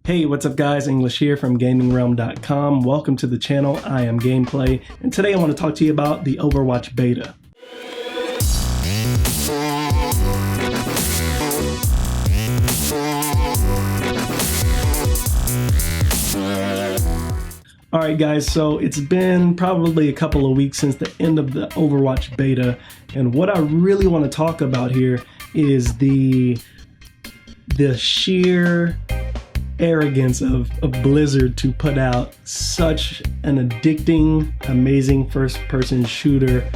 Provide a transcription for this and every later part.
Hey, what's up guys? English here from GaminRealm.com. Welcome to the channel. I am Gameplay, and today I want to talk to you about the Overwatch beta. Alright guys, so it's been probably a couple of weeks since the end of the Overwatch beta, and what I really want to talk about here is the sheer arrogance of Blizzard to put out such an addicting, amazing first-person shooter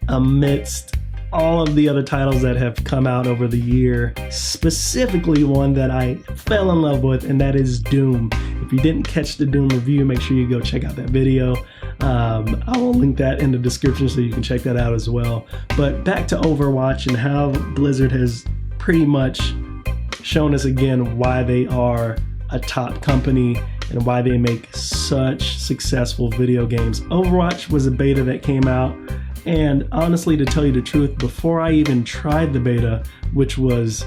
amidst all of the other titles that have come out over the year, specifically one that I fell in love with, and that is Doom. If you didn't catch the Doom review, make sure you go check out that video. I will link that in the description so you can check that out as well. But back to Overwatch and how Blizzard has pretty much shown us again why they are a top company and why they make such successful video games. Overwatch was a beta that came out, and honestly, to tell you the truth, before I even tried the beta, which was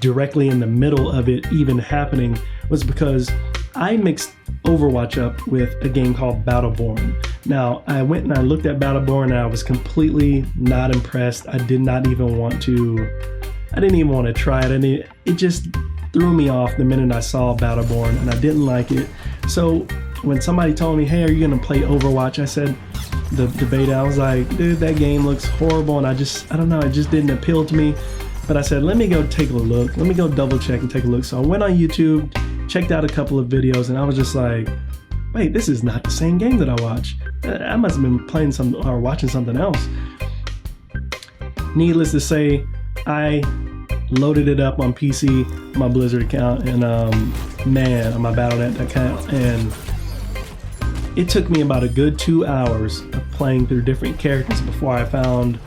directly in the middle of it even happening, was because I mixed Overwatch up with a game called Battleborn. Now, I went and I looked at Battleborn and I was completely not impressed. I didn't even want to try it. It just threw me off the minute I saw Battleborn, and I didn't like it. So when somebody told me, hey, are you gonna play Overwatch? I said, the beta, I was like, dude, that game looks horrible, and I don't know, it just didn't appeal to me. But I said, let me go take a look. Let me go double check and take a look. So I went on YouTube, checked out a couple of videos, and I was just like, wait, this is not the same game that I watched. I must have been playing or watching something else. Needless to say, I loaded it up on PC, my Blizzard account, and man, on my Battle.net account, and it took me about a good 2 hours of playing through different characters before I found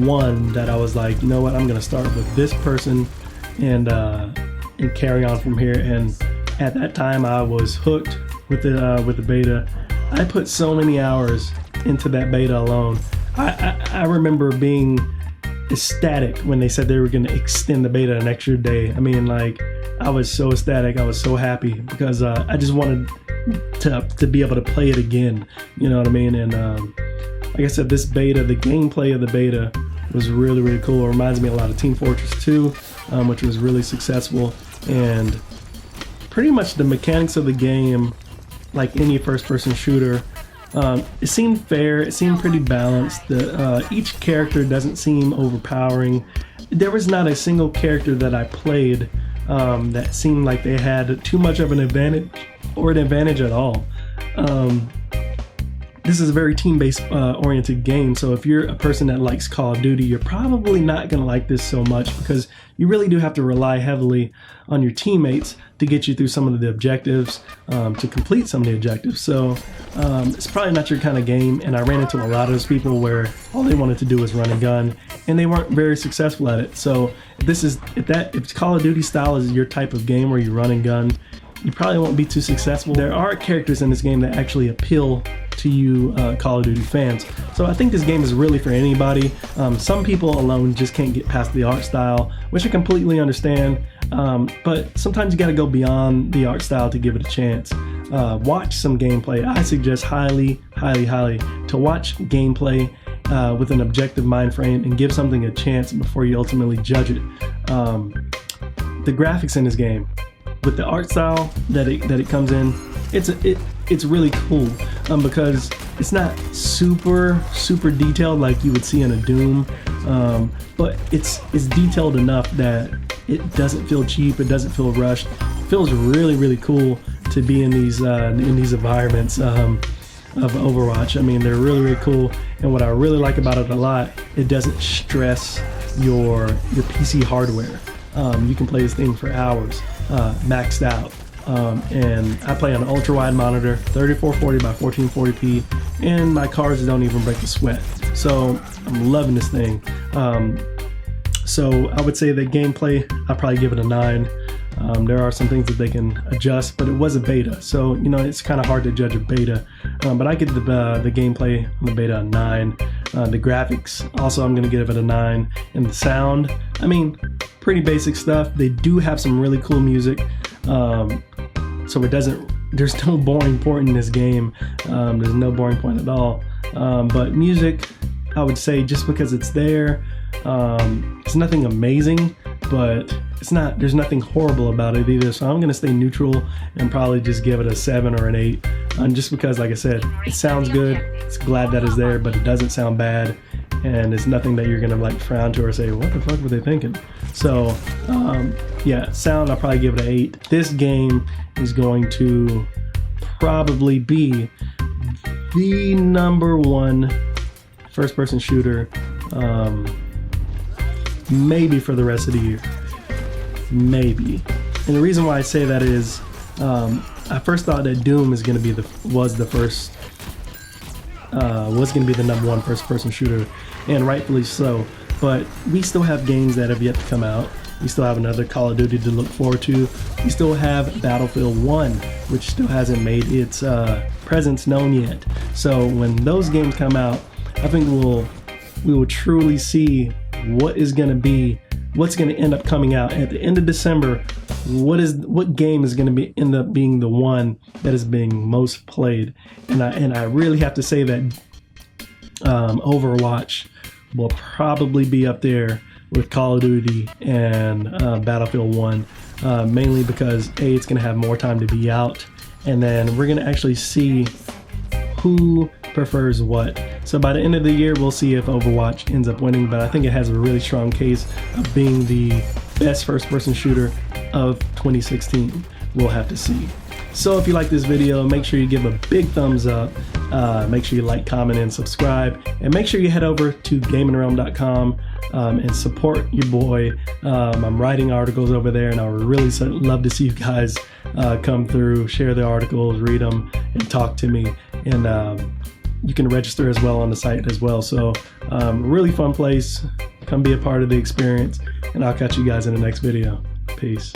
one that I was like, you know what, I'm gonna start with this person and carry on from here. And at that time, I was hooked with the beta. I put so many hours into that beta alone. I remember being ecstatic when they said they were going to extend the beta an extra day. I mean, like, I was so ecstatic, I was so happy, because I just wanted to be able to play it again, you know what I mean? And like I said, this beta, the gameplay of the beta was really, really cool. It reminds me a lot of Team Fortress 2, which was really successful, and pretty much the mechanics of the game, like any first-person shooter, it seemed fair, it seemed pretty balanced. Each character doesn't seem overpowering. There was not a single character that I played that seemed like they had too much of an advantage or an advantage at all. This is a very team-based oriented game, so if you're a person that likes Call of Duty, you're probably not going to like this so much, because you really do have to rely heavily on your teammates to get you through some of the objectives, to complete some of the objectives. So it's probably not your kind of game, and I ran into a lot of those people where all they wanted to do was run a gun, and they weren't very successful at it. So if Call of Duty style is your type of game where you run and gun, you probably won't be too successful. There are characters in this game that actually appeal to you Call of Duty fans. So I think this game is really for anybody. Some people alone just can't get past the art style, which I completely understand. But sometimes you gotta go beyond the art style to give it a chance. Watch some gameplay. I suggest highly, highly, highly to watch gameplay with an objective mind frame and give something a chance before you ultimately judge it. The graphics in this game, with the art style that it comes in, it's really cool, because it's not super detailed like you would see in a Doom, but it's detailed enough that it doesn't feel cheap, it doesn't feel rushed. It feels really, really cool to be in these environments of Overwatch. I mean, they're really, really cool, and what I really like about it a lot, it doesn't stress your PC hardware. You can play this thing for hours, maxed out. And I play on an ultra-wide monitor, 3440 by 1440p, and my cards don't even break a sweat. So I'm loving this thing. So I would say the gameplay, I'd probably give it a 9. There are some things that they can adjust, but it was a beta, so you know it's kind of hard to judge a beta. But I give the gameplay on the beta a 9. The graphics also I'm going to give it a 9, and the sound, I mean, pretty basic stuff. They do have some really cool music, so there's no boring point in this game. There's no boring point at all. But music, I would say, just because it's there, it's nothing amazing, but there's nothing horrible about it either. So I'm gonna stay neutral and probably just give it a 7 or an 8, just because, like I said, it sounds good. It's glad that it's there, but it doesn't sound bad, and it's nothing that you're gonna like frown to or say, what the fuck were they thinking? So yeah, sound, I'll probably give it an 8. This game is going to probably be the #1 first-person shooter, maybe for the rest of the year, maybe. And the reason why I say that is, I first thought that Doom was going to be the #1 first-person shooter, and rightfully so. But we still have games that have yet to come out. We still have another Call of Duty to look forward to. We still have Battlefield 1, which still hasn't made its presence known yet. So when those games come out, I think we will truly see what's going to end up coming out at the end of December. What game is going to end up being the one that is being most played? And I really have to say that Overwatch will probably be up there with Call of Duty and Battlefield 1, mainly because it's going to have more time to be out, and then we're going to actually see who prefers what. So by the end of the year, we'll see if Overwatch ends up winning, but I think it has a really strong case of being the best first-person shooter of 2016. We'll have to see. So if you like this video, make sure you give a big thumbs up, make sure you like, comment, and subscribe, and make sure you head over to GaminRealm.com and support your boy. I'm writing articles over there, and I would really love to see you guys come through, share the articles, read them, and talk to me. And you can register as well on the site as well. So really fun place. Come be a part of the experience, and I'll catch you guys in the next video. Peace.